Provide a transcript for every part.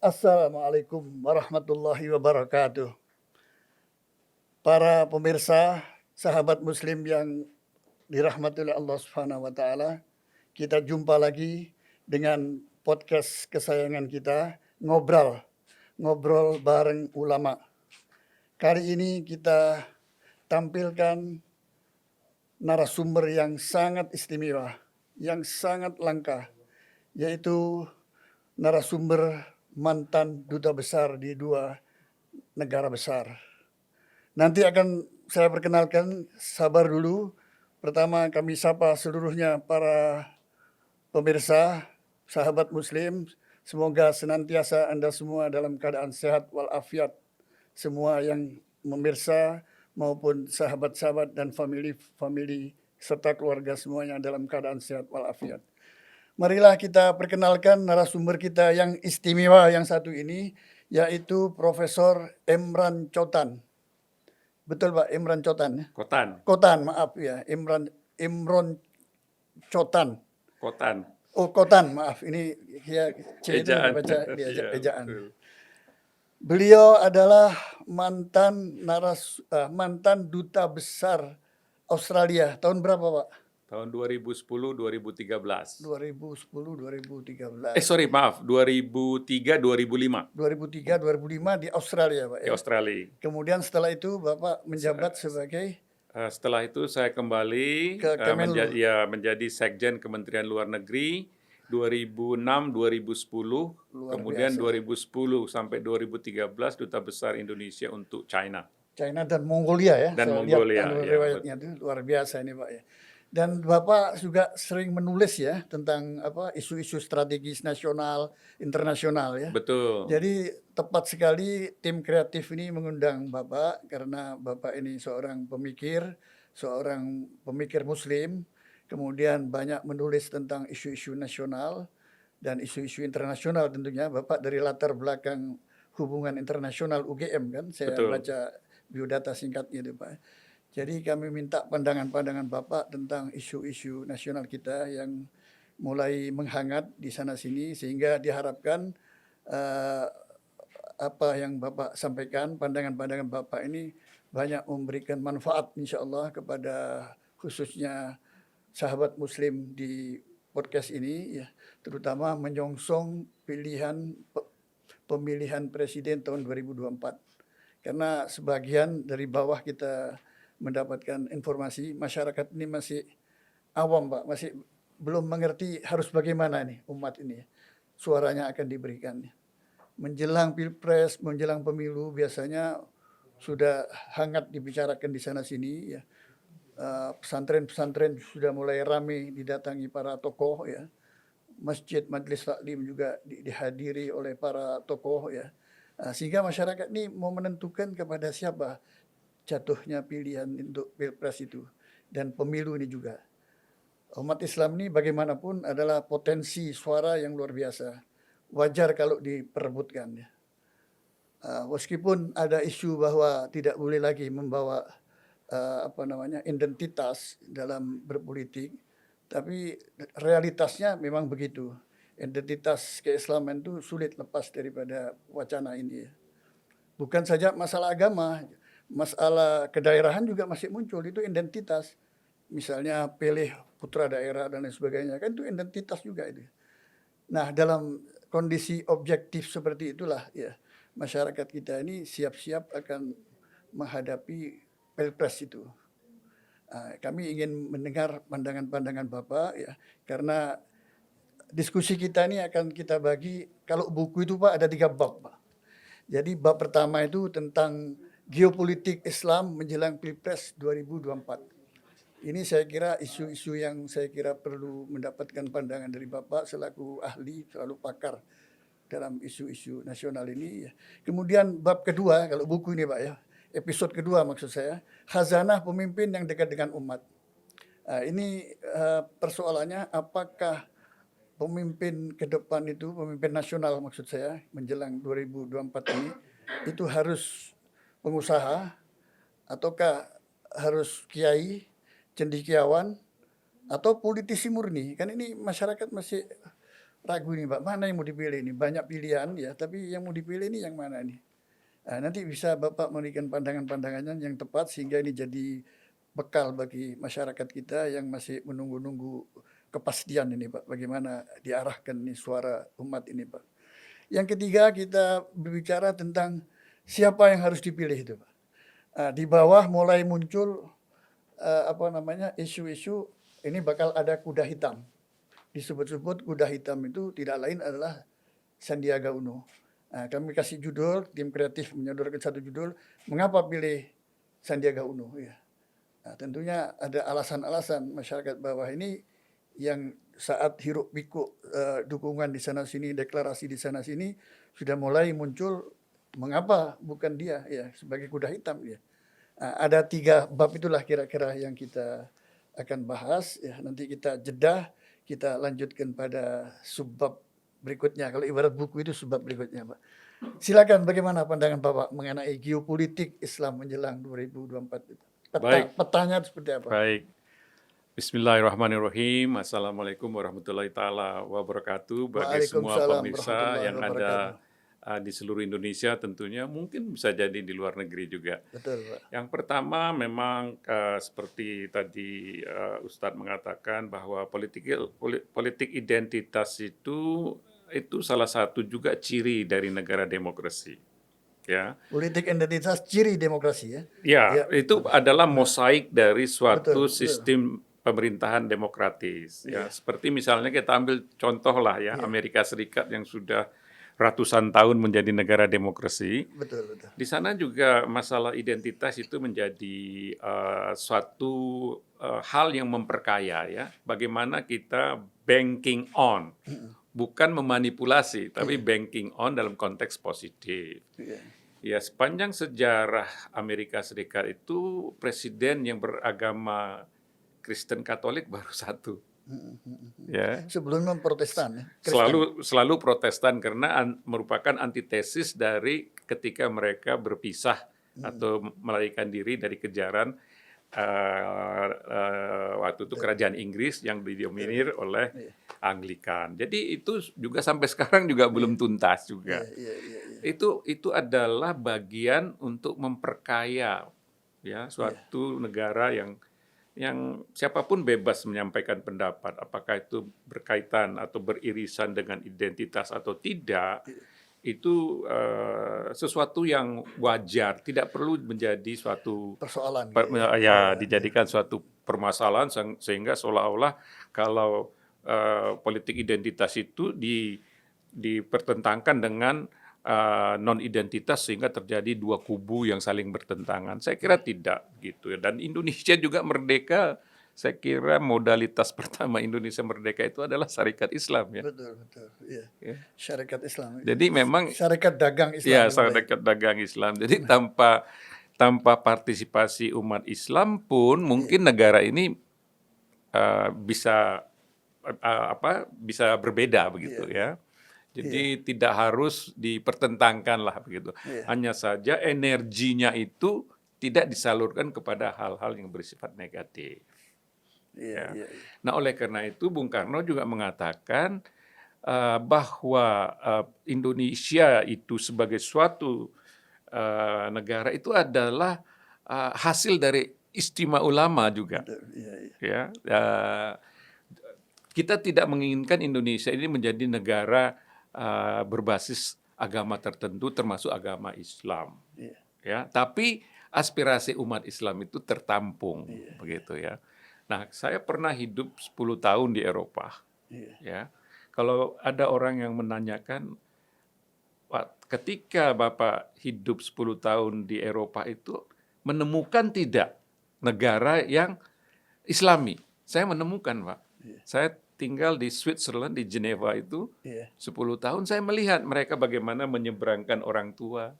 Assalamualaikum warahmatullahi wabarakatuh. Para pemirsa, sahabat muslim yang dirahmati oleh Allah Subhanahu wa taala, kita jumpa lagi dengan podcast kesayangan kita, Ngobrol, Ngobrol bareng Ulama. Kali ini kita tampilkan narasumber yang sangat istimewa, yang sangat langka, yaitu narasumber mantan duta besar di dua negara besar. Nanti akan saya perkenalkan, sabar dulu. Pertama kami sapa seluruhnya para pemirsa, sahabat muslim. Semoga senantiasa Anda semua dalam keadaan sehat walafiat. Semua yang memirsa maupun sahabat-sahabat dan famili serta keluarga semuanya dalam keadaan sehat walafiat. Marilah kita perkenalkan narasumber kita yang istimewa yang satu ini, yaitu Profesor Emran Cotan. Betul Pak, Imran Cotan ya? Kotan, maaf ya, Imron Cotan. Kotan. Oh, Kotan, maaf. Ini ya C itu Ejaan. baca dia Iya, ejaan. betul. Beliau adalah mantan duta besar Australia. Tahun berapa, Pak? Tahun 2010-2013. 2010-2013. Maaf, 2003-2005 2003-2005 di Australia, Pak di ya. Australia. Kemudian setelah itu Bapak menjabat sebagai Setelah itu saya kembali ke Kemenlu. menjadi Sekjen Kementerian Luar Negeri 2006-2010, kemudian biasa. 2010 sampai 2013 Duta Besar Indonesia untuk China. China dan Mongolia ya. Dan Saya Mongolia, lihat ya, riwayatnya itu luar biasa ini Pak ya. Dan Bapak juga sering menulis ya tentang isu-isu strategis nasional, internasional ya. Betul. Jadi tepat sekali tim kreatif ini mengundang Bapak karena Bapak ini seorang pemikir Muslim, kemudian banyak menulis tentang isu-isu nasional dan isu-isu internasional tentunya. Bapak dari latar belakang hubungan internasional UGM kan, saya Betul. baca biodata singkatnya itu Pak. Jadi kami minta pandangan-pandangan Bapak tentang isu-isu nasional kita yang mulai menghangat di sana-sini, sehingga diharapkan apa yang Bapak sampaikan, pandangan-pandangan Bapak ini banyak memberikan manfaat insya Allah kepada khususnya sahabat muslim di podcast ini, ya, terutama menyongsong pemilihan presiden tahun 2024. Karena sebagian dari bawah kita mendapatkan informasi, masyarakat ini masih awam Pak, masih belum mengerti harus bagaimana nih umat ini suaranya akan diberikan. Menjelang pilpres, menjelang pemilu biasanya sudah hangat dibicarakan di sana sini ya. Pesantren-pesantren sudah mulai ramai didatangi para tokoh ya. Masjid Majelis Taklim juga dihadiri oleh para tokoh ya. Sehingga masyarakat ini mau menentukan kepada siapa jatuhnya pilihan untuk pilpres itu dan pemilu ini juga. Umat Islam ini bagaimanapun adalah potensi suara yang luar biasa. Wajar kalau diperebutkan ya. Meskipun ada isu bahwa tidak boleh lagi membawa identitas dalam berpolitik, tapi realitasnya memang begitu. Identitas keislaman itu sulit lepas daripada wacana ini. Bukan saja masalah agama, masalah kedaerahan juga masih muncul, itu identitas. Misalnya pilih putra daerah dan lain sebagainya, kan itu identitas juga itu. Nah, dalam kondisi objektif seperti itulah ya, masyarakat kita ini siap-siap akan menghadapi pilpres itu. Kami ingin mendengar pandangan-pandangan Bapak ya, karena diskusi kita ini akan kita bagi, kalau buku itu Pak ada 3 bab Pak. Jadi bab pertama itu tentang geopolitik Islam menjelang Pilpres 2024. Ini saya kira isu-isu yang saya kira perlu mendapatkan pandangan dari Bapak selaku ahli, selalu pakar dalam isu-isu nasional ini. Kemudian bab kedua, kalau buku ini Pak ya, episode kedua maksud saya, khazanah pemimpin yang dekat dengan umat. Ini persoalannya apakah pemimpin ke depan itu, pemimpin nasional maksud saya, menjelang 2024 ini, itu harus pengusaha, ataukah harus kiai, cendekiawan, atau politisi murni. Kan ini masyarakat masih ragu nih Pak, mana yang mau dipilih ini? Banyak pilihan ya, tapi yang mau dipilih ini yang mana nih? Nanti bisa Bapak memberikan pandangan-pandangannya yang tepat sehingga ini jadi bekal bagi masyarakat kita yang masih menunggu-nunggu kepastian ini Pak, bagaimana diarahkan nih suara umat ini Pak. Yang ketiga kita berbicara tentang siapa yang harus dipilih itu Pak. Di bawah mulai muncul isu-isu ini bakal ada kuda hitam. Disebut-sebut kuda hitam itu tidak lain adalah Sandiaga Uno. Kami kasih judul, tim kreatif menyodorkan satu judul, mengapa pilih Sandiaga Uno? Ya. Tentunya ada alasan-alasan masyarakat bawah ini yang saat hiruk pikuk dukungan di sana sini, deklarasi di sana sini sudah mulai muncul mengapa bukan dia ya sebagai kuda hitam dia. Ada 3 bab itulah kira-kira yang kita akan bahas ya, nanti kita jeda, kita lanjutkan pada subbab berikutnya. Kalau ibarat buku itu subbab berikutnya, Pak. Silakan bagaimana pandangan Bapak mengenai geopolitik Islam menjelang 2024 itu? Baik. Petanya seperti apa? Baik. Bismillahirrahmanirrahim. Assalamualaikum warahmatullahi taala wabarakatuh. Bagi semua Waalaikumsalam pemirsa warahmatullahi yang ada wabarakatuh. di seluruh Indonesia tentunya, mungkin bisa jadi di luar negeri juga. Betul, Pak. Yang pertama memang seperti tadi Ustadz mengatakan bahwa politik identitas itu salah satu juga ciri dari negara demokrasi. Ya, Politik identitas ciri demokrasi ya. ya, Ya. itu adalah mosaik dari suatu Betul, betul. sistem pemerintahan demokratis. Ya, Iya. seperti misalnya kita ambil contoh lah ya, Iya. Amerika Serikat yang sudah ratusan tahun menjadi negara demokrasi. Betul, betul. Di sana juga masalah identitas itu menjadi suatu hal yang memperkaya ya. Bagaimana kita banking on, bukan memanipulasi, tapi banking on dalam konteks positif. Iya. Ya, sepanjang sejarah Amerika Serikat itu presiden yang beragama Kristen Katolik baru satu. Ya. Sebelumnya Protestan ya. Kristen. Selalu Protestan karena merupakan antitesis dari ketika mereka berpisah atau melarikan diri dari kejaran waktu itu kerajaan Inggris yang didominir oleh Anglikan. Jadi itu juga sampai sekarang juga belum tuntas juga. Iya. Itu adalah bagian untuk memperkaya ya suatu negara yang siapapun bebas menyampaikan pendapat, apakah itu berkaitan atau beririsan dengan identitas atau tidak, itu sesuatu yang wajar, tidak perlu menjadi suatu Persoalan. dijadikan suatu permasalahan sehingga seolah-olah kalau politik identitas itu dipertentangkan dengan non-identitas sehingga terjadi 2 kubu yang saling bertentangan. Saya kira tidak gitu. Dan Indonesia juga merdeka, saya kira modalitas pertama Indonesia merdeka itu adalah syarikat Islam ya. Betul. Iya. Syarikat Islam. Jadi memang syarikat dagang Islam. ya syarikat dagang Islam. Jadi tanpa partisipasi umat Islam pun mungkin negara ini bisa berbeda begitu ya. Jadi tidak harus dipertentangkan lah begitu. Hanya saja energinya itu tidak disalurkan kepada hal-hal yang bersifat negatif. Iya. Nah, oleh karena itu Bung Karno juga mengatakan bahwa Indonesia itu sebagai suatu negara itu adalah hasil dari istimewa ulama juga. Iya. Ya, kita tidak menginginkan Indonesia ini menjadi negara berbasis agama tertentu termasuk agama Islam. Ya, tapi aspirasi umat Islam itu tertampung begitu ya. Nah, saya pernah hidup 10 tahun di Eropa. Ya. Kalau ada orang yang menanyakan, ketika Bapak hidup 10 tahun di Eropa itu menemukan tidak negara yang Islami? Saya menemukan, Pak. Saya tinggal di Switzerland, di Geneva itu 10 tahun, saya melihat mereka bagaimana menyeberangkan orang tua,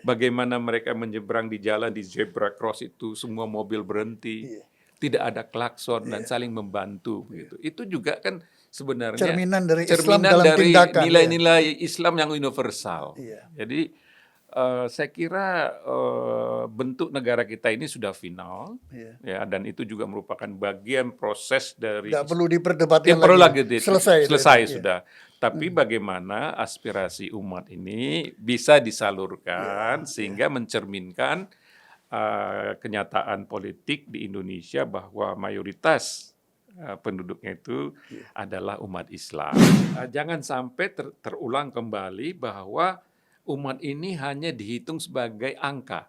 bagaimana mereka menyeberang di jalan, di zebra cross itu, semua mobil berhenti, tidak ada klakson dan saling membantu. Begitu. Itu juga kan sebenarnya cerminan dari Islam dalam tindakan. Nilai-nilai Islam yang universal. Jadi saya kira bentuk negara kita ini sudah final, ya, dan itu juga merupakan bagian proses dari. Tidak perlu diperdebatkan perlu lagi. lagi. Selesai sudah. Tapi bagaimana aspirasi umat ini bisa disalurkan sehingga mencerminkan kenyataan politik di Indonesia bahwa mayoritas penduduknya itu adalah umat Islam. Jangan sampai terulang kembali bahwa umat ini hanya dihitung sebagai angka.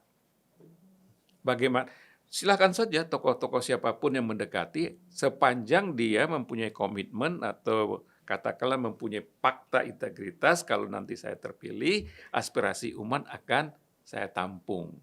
Bagaimana? Silakan saja tokoh-tokoh siapapun yang mendekati, sepanjang dia mempunyai komitmen atau katakanlah mempunyai fakta integritas, kalau nanti saya terpilih, aspirasi umat akan saya tampung.